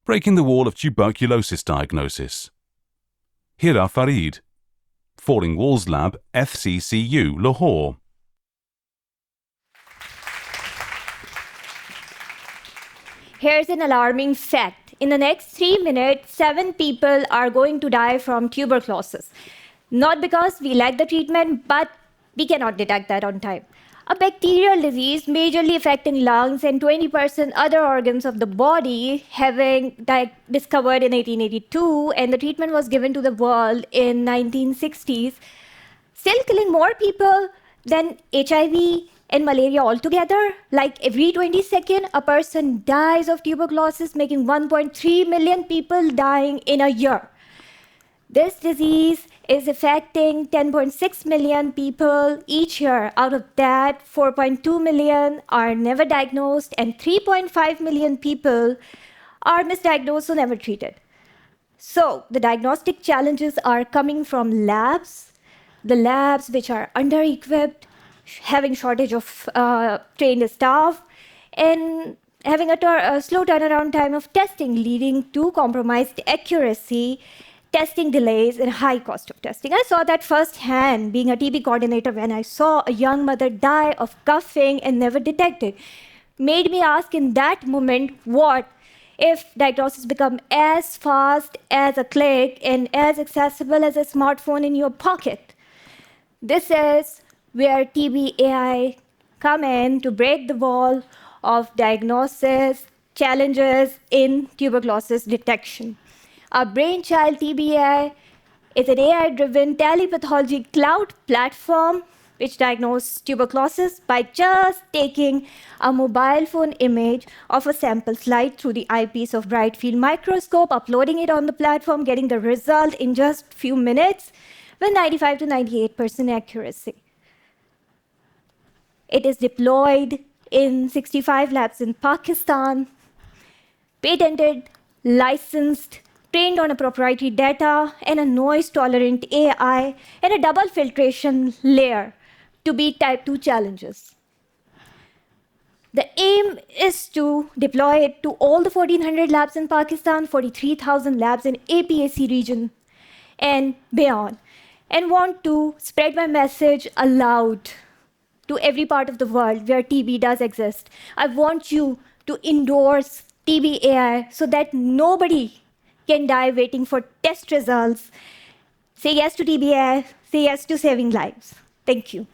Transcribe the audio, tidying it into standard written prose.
Breaking the wall of tuberculosis diagnosis. Hira Farid, Falling Walls Lab, FCCU, Lahore. Here's an alarming fact. In the next 3 minutes, 7 people are going to die from tuberculosis. Not because we lack the treatment, but we cannot detect that on time. A bacterial disease majorly affecting lungs and 20% other organs of the body, having discovered in 1882, and the treatment was given to the world in 1960s, still killing more people than HIV and malaria altogether. Like every 22nd, a person dies of tuberculosis, making 1.3 million people dying in a year. This disease is affecting 10.6 million people each year. Out of that, 4.2 million are never diagnosed, and 3.5 million people are misdiagnosed or never treated. So the diagnostic challenges are coming from labs, the labs which are under-equipped, having shortage of trained staff, and having a slow turnaround time of testing, leading to compromised accuracy, testing delays, and high cost of testing. I saw that firsthand being a TB coordinator when I saw a young mother die of coughing and never detected. Made me ask in that moment, what if diagnosis become as fast as a click and as accessible as a smartphone in your pocket? This is where TB AI come in to break the wall of diagnosis challenges in tuberculosis detection. Our brainchild TB is an AI-driven telepathology cloud platform which diagnoses tuberculosis by just taking a mobile phone image of a sample slide through the eyepiece of bright field microscope, uploading it on the platform, getting the result in just a few minutes with 95 to 98% accuracy. It is deployed in 65 labs in Pakistan, patented, licensed, trained on a proprietary data and a noise-tolerant AI and a double filtration layer to beat type 2 challenges. The aim is to deploy it to all the 1,400 labs in Pakistan, 43,000 labs in APAC region and beyond, and want to spread my message aloud to every part of the world where TB does exist. I want you to endorse TB AI so that nobody can die waiting for test results. Say yes to TB AI, say yes to saving lives. Thank you.